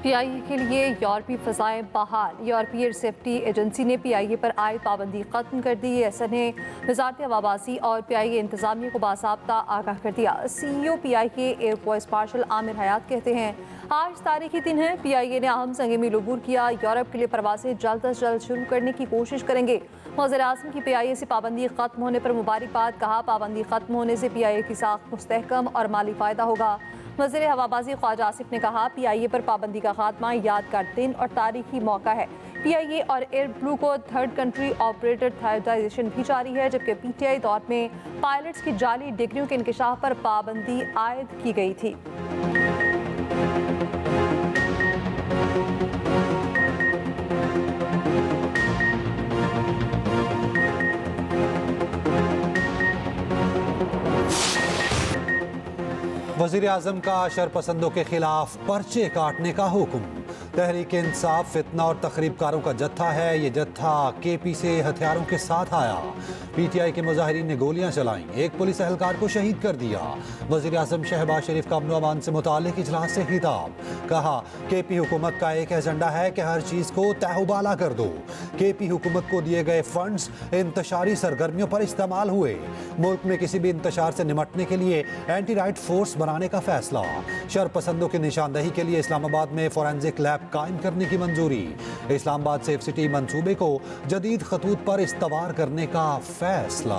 PIA के लिए यूरोपीय फ़ज़ाएँ बहाल। यूरोपीय सेफ्टी एजेंसी ने पीआईए पर आयद पाबंदी खत्म कर दी। ऐसा ने वज़ारत आवासी और पीआईए इंतज़ामिया को बासाब्ता आगाह कर दिया। CEO PIA air vice marshal Amir Hayat कहते हैं, आज तारीखी दिन है। पीआईए ने अहम संगीन अबूर किया। यूरोप के लिए परवासें जल्द अज जल्द शुरू करने की कोशिश करेंगे। वज़ीर-ए-आज़म की पीआईए से पाबंदी खत्म होने पर मुबारकबाद। कहा, पाबंदी खत्म होने से पीआईए की साख मुस्तहकम और माली फ़ायदा होगा। वज़ीर हवाबाजी ख्वाजा आसिफ ने कहा, पीआईए पर पाबंदी का खात्मा यादगार दिन और तारीखी मौका है। पीआईए और एयर ब्लू को थर्ड कंट्री ऑपरेटर थर्डाइजेशन भी जारी है, जबकि पीटीआई दौर में पायलट्स की जाली डिग्रियों के इंकशाफ पर पाबंदी आयद की गई थी। वज़ीर आज़म का शरपसंदों के खिलाफ पर्चे काटने का हुक्म। तहरीक इंसाफ फितना और तखरीबकारों का जत्था है। ये जत्था केपी से हथियारों के साथ आया। पीटीआई के मुजाहिरीन ने गोलियां चलाईं। एक पुलिस एहलकार को शहीद कर दिया। वज़ीर आज़म शहबाज शरीफ का अमन अमान से मुताल्लिक इजलास से खिताब। कहा, केपी हुकूमत का एक एजेंडा है कि हर चीज़ को तहबाला कर दो। केपी हुकूमत को दिए गए फंड्स इंतशारी सरगर्मियों पर इस्तेमाल हुए। मुल्क में किसी भी इंतशार से निमटने के लिए एंटी राइट फोर्स बनाने का फैसला। शरपसंदों की निशानदही के लिए इस्लामाबाद में फोरेंसिक लैब कायम करने की मंजूरी। इस्लामाबाद सेफ सिटी मंसूबे को जदीद खतूत पर इस्तवार करने का फैसला।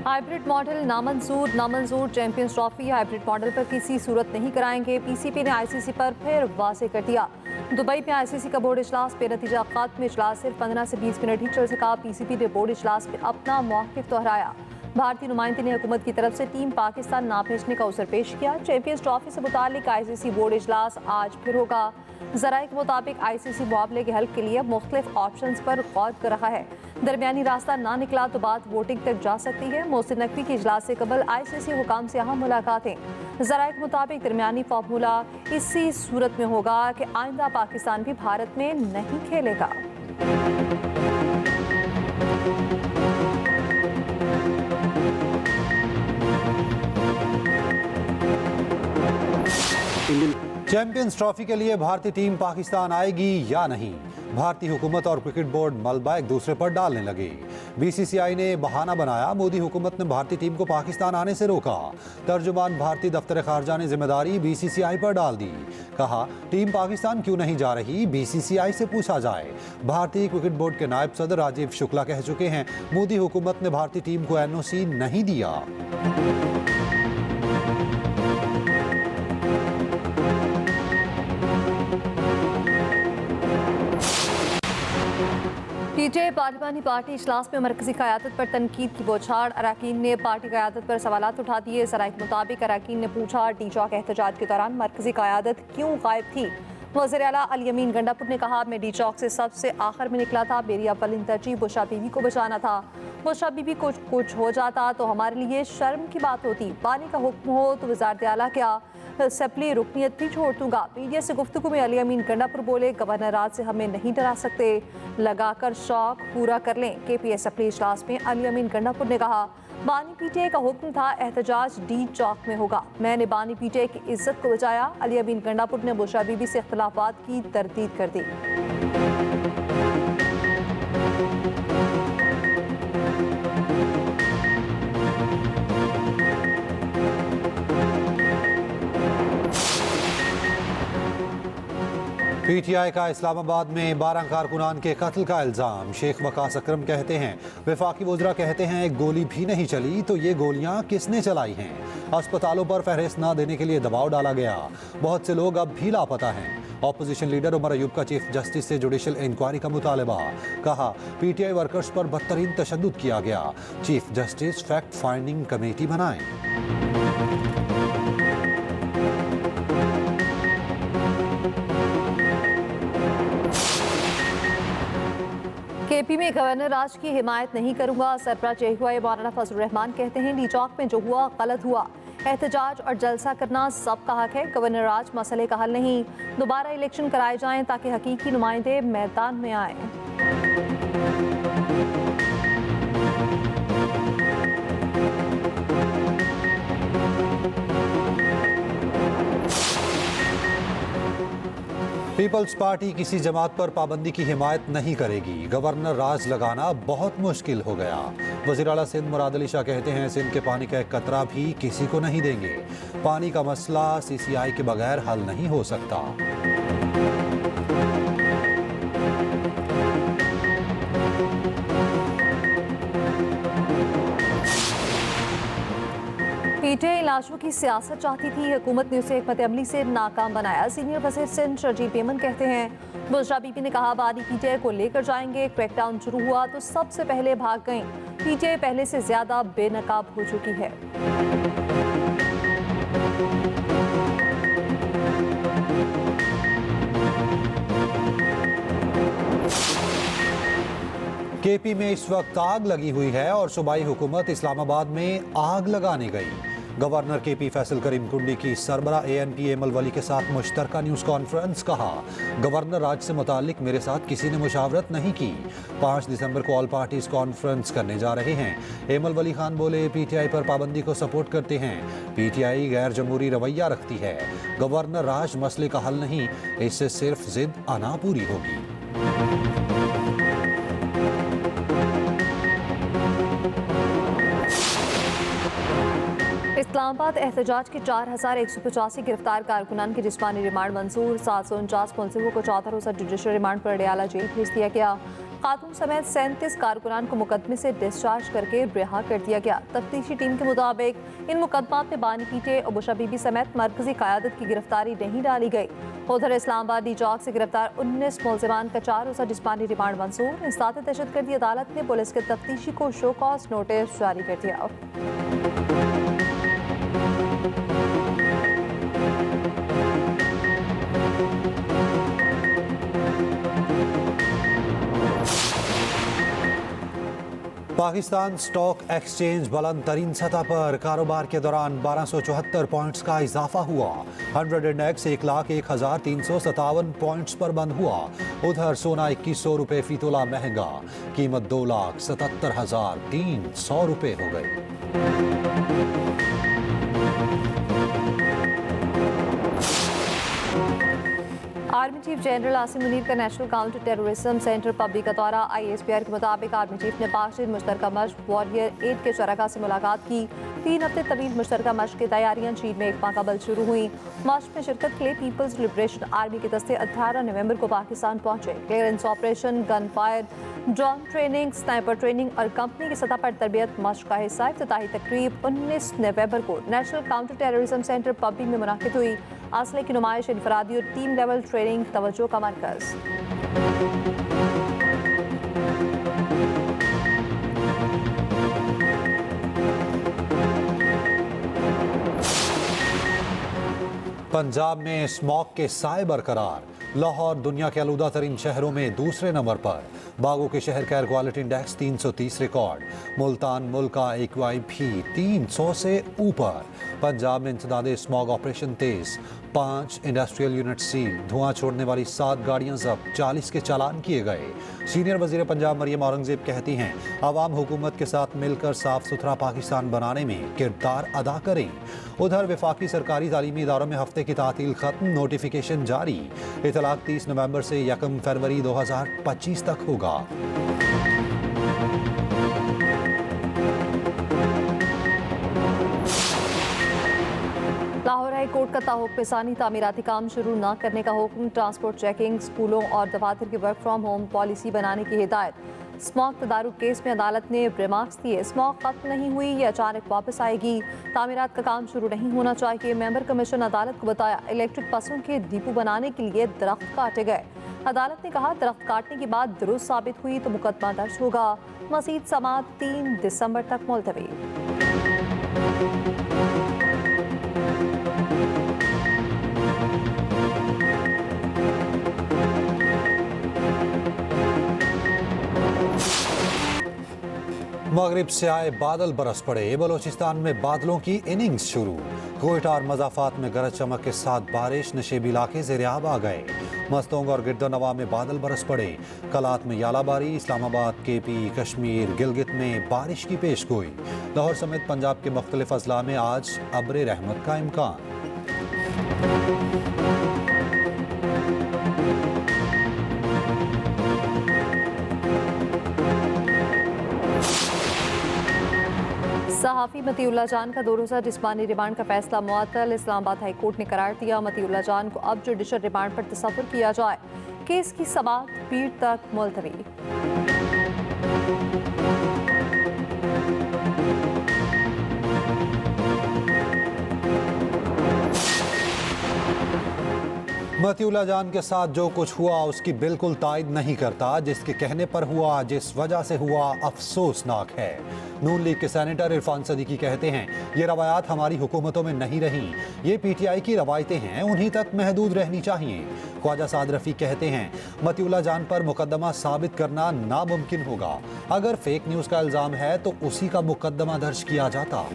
हाइब्रिड मॉडल नामंजूर। चैंपियंस ट्रॉफी हाइब्रिड मॉडल पर किसी सूरत नहीं कराएंगे। पीसीपी ने आईसीसी पर फिर वाज़ेह कर दिया। दुबई में आईसीसी का बोर्ड इजलास बेनतीजा खत्म। इजलास सिर्फ 15 से 20 मिनट ही चल सका। पीसीपी ने बोर्ड इजलास में अपना मौक़िफ़ दोहराया। भारतीय नुमाइंदे ने हुकूमत की तरफ से टीम पाकिस्तान ना भेजने का उज़र पेश किया। चैंपियंस ट्रॉफी से मुताल्लिक आईसीसी बोर्ड इजलास आज फिर होगा। ज़राए के मुताबिक आईसीसी मुआवले के हल के लिए मुख्तलिफ ऑप्शंस पर गौर कर रहा है। दरमियानी रास्ता ना निकला तो बात वोटिंग तक जा सकती है। मोहसिन नकवी के इजलास से कबल आईसीसी हुकाम से अहम मुलाकातें। ज़राए के मुताबिक दरमियानी फार्मूला इसी सूरत में होगा कि आइंदा पाकिस्तान भी भारत में नहीं खेलेगा। चैंपियंस ट्रॉफी के लिए भारतीय टीम पाकिस्तान आएगी या नहीं, भारतीय हुकूमत और क्रिकेट बोर्ड मलबा एक दूसरे पर डालने लगे। बीसीसीआई ने बहाना बनाया, मोदी हुकूमत ने भारतीय टीम को पाकिस्तान आने से रोका। तर्जुमान भारतीय दफ्तर खारजा ने जिम्मेदारी बीसीसीआई पर डाल दी। कहा, टीम पाकिस्तान क्यों नहीं जा रही, बीसीसीआई से पूछा जाए। भारतीय क्रिकेट बोर्ड के नायब सदर राजीव शुक्ला कह चुके हैं, मोदी हुकूमत ने भारतीय टीम को एनओसी नहीं दिया। पीटीआई पार्लिमानी पार्टी इजलास में मरकजी क़यादत पर तनकीद की बौछार। अरकान ने पार्टी क़यादत पर सवालात उठा दिए। ज़राए के मुताबिक अरकान ने पूछा, डी चौक एहतजाज के दौरान मरकजी क़यादत क्यों गायब थी। वज़ीर आला अली अमीन गंडापुर ने कहा, मैं डी चौक से सबसे आखिर में निकला था। मेरी अव्वलिन तरजीह बुशरा बीबी को बचाना था। बुशरा बीबी को कुछ हो जाता तो हमारे लिए शर्म की बात होती। पानी का हुक्म हो तो वज़ारत आला क्या सप्ली रुकनीत भी छोड़ दूंगा। मीडिया से गुफ्तगू में अली अमीन गंडापुर बोले, गवर्नर राज से हमें नहीं डरा सकते, लगाकर शौक पूरा कर लें। केपीएस सप्ली इजलास में अली अमीन गंडापुर ने कहा, बानी पीटीआई का हुक्म था एहतजाज डी चौक में होगा, मैंने बानी पीटीआई की इज्जत को बचाया। अली अमीन गंडापुर ने बुशरा बीबी से इख्तलाफात की तरदीद कर दी। पीटीआई का इस्लामाबाद में 12 कारकुनान के कत्ल का इल्ज़ाम। शेख वकास अकरम कहते हैं, वफाकी वज़रा कहते हैं एक गोली भी नहीं चली तो ये गोलियां किसने चलाई हैं। अस्पतालों पर फहरिस्त न देने के लिए दबाव डाला गया। बहुत से लोग अब भी लापता हैं। ऑपोजिशन लीडर उमर अयूब का चीफ जस्टिस से जुडिशल इंक्वायरी का मुतालबा। कहा, पीटीआई वर्कर्स पर बदतरीन तशद्दुद किया गया। Chief justice fact finding committee बनाएं। केपी में गवर्नर राज की हिमायत नहीं करूंगा। सरबराह चेहुआ मौलाना फजल रहमान कहते हैं, डी चौक में जो हुआ गलत हुआ। एहतजाज और जलसा करना सबका हक है। गवर्नर राज मसले का हल नहीं। दोबारा इलेक्शन कराए जाएं ताकि हकीकी नुमाइंदे मैदान में आएं। पीपल्स पार्टी किसी जमात पर पाबंदी की हिमायत नहीं करेगी। गवर्नर राज लगाना बहुत मुश्किल हो गया। वज़ीर आला सिंध मुराद अली शाह कहते हैं सिंध के पानी का एक कतरा भी किसी को नहीं देंगे। पानी का मसला CCI के बगैर हल नहीं हो सकता। पीटीआई लाशों की सियासत चाहती थी, हुकूमत ने उसे हिकमत अमली से नाकाम बनाया। सीनियर वज़ीर सिंध शर्जील मेमन कहते हैं बुशरा बीबी ने कहा बानी पीटीआई को लेकर जाएंगे। क्रैकडाउन शुरू हुआ तो सबसे पहले भाग गईं। पीटीआई पहले से ज्यादा बेनकाब हो चुकी है। KP में इस वक्त आग लगी हुई है और सूबाई हुकूमत इस्लामाबाद में आग लगाने गई। गवर्नर KP फैसल करीम कुंडी की सरबरा ANP एमल वली के साथ मुश्तरका न्यूज़ कॉन्फ्रेंस। कहा गवर्नर राज से मुतालिक मेरे साथ किसी ने मुशावरत नहीं की। 5 दिसंबर को ऑल पार्टीज कॉन्फ्रेंस करने जा रहे हैं। एमल वली खान बोले PTI पर पाबंदी को सपोर्ट करते हैं। PTI गैर जमहूरी रवैया रखती है। गवर्नर राज मसले का हल नहीं, इससे सिर्फ जिद आना पूरी होगी। इस्लामाबाद एहतजाज के 4185 गिरफ्तार कारकुनान की जिस्मानी रिमांड मंजूर। 749 मुलजिमों को 14 रोज़ा जुडिशल रिमांड पर अडयाला जेल भेज दिया गया। खातून समेत 37 कारकुनान को मुकदमे से डिस्चार्ज करके रिहा कर दिया गया। तफ्तीशी टीम के मुताबिक इन मुकदमात में बानी पीटे और बुशरा बीबी समेत मरकजी क़यादत की गिरफ्तारी नहीं डाली गई। उधर इस्लामाबाद डी चौक से गिरफ्तार 19 मुलजिमान का 4 रोज़ा जिस्मानी रिमांड मंजूर। इंसदाद दहशतगर्दी अदालत ने पुलिस के तफ्तीशी को शो कॉज नोटिस जारी कर दिया। पाकिस्तान स्टॉक एक्सचेंज बुलंद तरीन सतह पर कारोबार के दौरान 1274 पॉइंट्स का इजाफा हुआ। 100 इंडेक्स 1,01,357 पॉइंट्स पर बंद हुआ। उधर सोना 2100 रुपये फी तोला महंगा, कीमत 2,77,300 रुपये हो गई। Army chief general Asim Munir का national counter terrorism centre public का दौरा। ISPR के मुताबिक आर्मी चीफ ने 5 दिन मुश्तरका मशक वॉरियर 8 के शरका से मुलाकात की। 3 हफ्ते तवील मुश्तरका मशक की तैयारियां चीन में 1 माह कबल शुरू हुई। मशक में शिरकत के लिए पीपल्स लिबरेशन आर्मी के दस्ते 18 नवंबर को पाकिस्तान पहुंचे। Clearance operation, gun fire, drone training, sniper training और कंपनी की सतह पर तरबियत मशक का हिस्सा इफ्तिताही तकरीब 19 नवंबर को national counter terrorism centre public में मुनाकिद हुई। असले की नुमाइश, इनफरादी और टीम लेवल ट्रेनिंग तवज्जो का मरकज। पंजाब में स्मॉग के साए बरकरार। लाहौर दुनिया के आलूदा तरीन शहरों में दूसरे नंबर पर। बागों के शहर का air quality index 330 record. Multan मुल्क का AQI भी 300 से ऊपर। पंजाब में इंसदादे स्मॉग ऑपरेशन तेज। 5 इंडस्ट्रियल यूनिट सील। धुआं छोड़ने वाली 7 गाड़ियां जब्त। 40 के चालान किए गए। सीनियर वजीर पंजाब मरियम औरंगजेब कहती हैं आवाम हुकूमत के साथ मिलकर साफ सुथरा पाकिस्तान बनाने में किरदार अदा करें। उधर वफाकी सरकारी तालीमी इदारों में हफ्ते की तातील खत्म, नोटिफिकेशन जारी। इतलाक 30 नवंबर से 1 फरवरी 2025 तक होगा। लाहौर हाई कोर्ट का ताहुफ़-ए-सानी तामीराती काम शुरू न करने का हुक्म। ट्रांसपोर्ट चेकिंग, स्कूलों और दफातर की वर्क फ्रॉम होम पॉलिसी बनाने की हिदायत। स्मॉग तदारुक केस में अदालत ने रिमार्क्स दिए। स्मॉग खत्म नहीं हुई, ये अचानक वापस आएगी। तामीरात का काम शुरू नहीं होना चाहिए। मेंबर कमीशन अदालत को बताया इलेक्ट्रिक बसों के डिपो बनाने के लिए दरख्त काटे गए। अदालत ने कहा दरख्त काटने के बाद दुरुस्त साबित हुई तो मुकदमा दर्ज होगा। मज़ीद समाअत 3 दिसंबर तक मुलतवी। मगरिब से आए बादल बरस पड़े। बलोचिस्तान में बादलों की इनिंग्स शुरू। कोयटा और मजाफात में गरज चमक के साथ बारिश। नशेबी इलाके ज़ेर-ए-आब आ गए। मस्तोंग और गिरदोनवा में बादल बरस पड़े। कलात में यालाबारी। इस्लामाबाद, KP, कश्मीर, गिलगित में बारिश की पेशगोई। लाहौर समेत पंजाब के मुख्तलिफ अजला में आज अब्र रहमत का इम्कान। सहाफ़ी मतीउल्लाह जान का 2 रोज़ा जिस्मानी रिमांड का फैसला मुअत्तल। इस्लामाबाद हाई कोर्ट ने करार दिया मतीउल्लाह जान को अब जुडिशल रिमांड पर तसव्वुर किया जाए। केस की समाअत पीर तक मुलतवी। मतीउल्लाह जान के साथ जो कुछ हुआ उसकी बिल्कुल तायद नहीं करता। जिसके कहने पर हुआ, जिस वजह से हुआ, अफसोसनाक है। नून लीग के सेनेटर इरफान सदीकी कहते हैं ये रवायात हमारी हुकूमतों में नहीं रही, ये पीटीआई की रवायतें हैं, उन्हीं तक महदूद रहनी चाहिए। ख्वाजा साद रफ़ी कहते हैं मतीउल्लाह जान पर मुकदमा साबित करना नामुमकिन होगा। अगर फेक न्यूज़ का इल्ज़ाम है तो उसी का मुकदमा दर्ज किया जाता।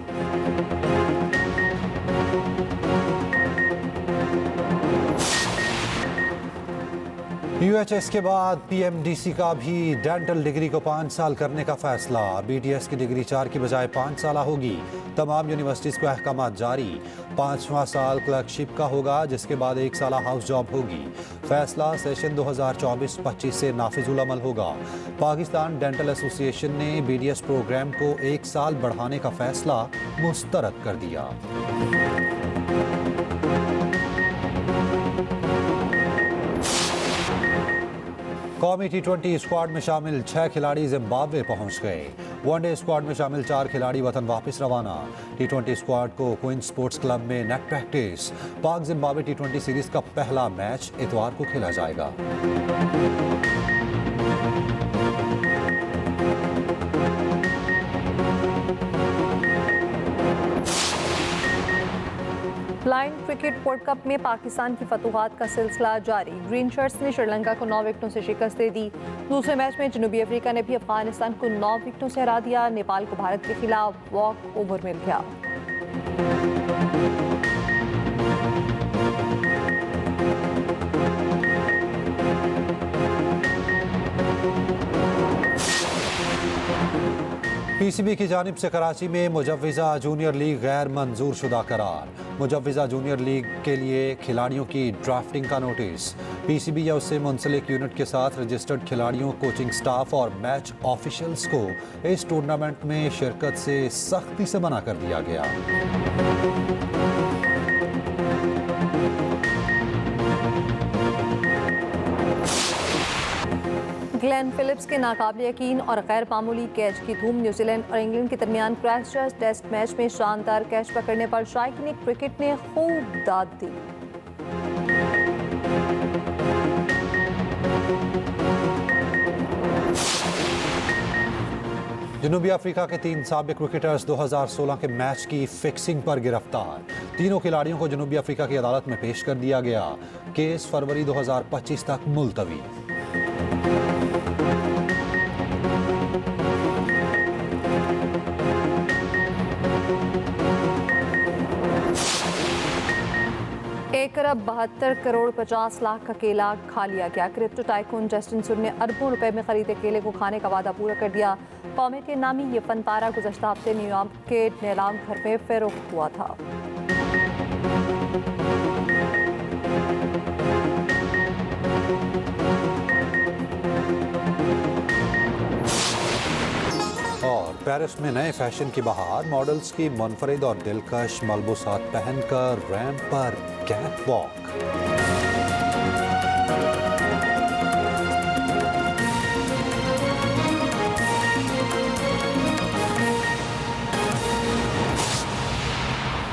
यूएचएस के बाद पीएमडीसी का भी डेंटल डिग्री को 5 साल करने का फैसला। बीटीएस की डिग्री 4 की बजाय 5 साल होगी। तमाम यूनिवर्सिटीज़ को अहकाम जारी। 5वां साल क्लर्कशिप का होगा, जिसके बाद 1 साल हाउस जॉब होगी। फैसला सेशन 2024-25 से नाफिजुल अमल होगा। पाकिस्तान डेंटल एसोसिएशन ने बीडीएस प्रोग्राम को 1 साल बढ़ाने का फैसला मुस्तरद कर दिया। कौमी T20 स्क्वाड में शामिल 6 खिलाड़ी जिम्बाब्वे पहुंच गए। वनडे स्क्वाड में शामिल 4 खिलाड़ी वतन वापस रवाना। T20 स्क्वाड को क्वीन स्पोर्ट्स क्लब में नेट प्रैक्टिस। पाक जिम्बाब्वे T20 सीरीज का पहला मैच इतवार को खेला जाएगा। ब्लाइंड क्रिकेट वर्ल्ड कप में पाकिस्तान की फतूहात का सिलसिला जारी। ग्रीन शर्ट्स ने श्रीलंका को 9 विकेटों से शिकस्त दे दी। दूसरे मैच में जनूबी अफ्रीका ने भी अफगानिस्तान को 9 विकेटों से हरा दिया। नेपाल को भारत के खिलाफ वॉक ओवर मिल गया। पीसीबी की जानिब से कराची में मुजव्विज़ा जूनियर लीग गैर मंजूर शुदा करार। मुजव्विज़ा जूनियर लीग के लिए खिलाड़ियों की ड्राफ्टिंग का नोटिस। पीसीबी या उससे मुंसलिक यूनिट के साथ रजिस्टर्ड खिलाड़ियों, कोचिंग स्टाफ और मैच ऑफिशियल्स को इस टूर्नामेंट में शिरकत से सख्ती से मना कर दिया गया। ग्लेन फिलिप्स के नाकाबिल यकीन और गैर मामूली कैच की धूम। न्यूजीलैंड और इंग्लैंड के दरमियान क्राइस्टचर्च टेस्ट मैच में शानदार कैच पकड़ने पर शायकीन क्रिकेट ने खूब दाद दी। जनूबी अफ्रीका के 3 साबिक क्रिकेटर्स 2016 के मैच की फिक्सिंग पर गिरफ्तार। तीनों खिलाड़ियों को जनूबी अफ्रीका की अदालत में पेश कर दिया गया। केस फरवरी 2025 तक मुलतवी। $1,72,50,00,000 का केला खा लिया गया। क्रिप्टो टाइकून जस्टिन सुन ने अरबों रुपए में खरीदे केले को खाने का वादा पूरा कर दिया। कौमे के नामी ये फनपारा गुज़श्ता हफ्ते न्यूयॉर्क के नीलाम घर में फरोख्त हुआ था। और पेरिस में नए फैशन की बहार। मॉडल्स की मुनफरिद और दिलकश मलबूसात पहनकर रैंप पर कैट वॉक।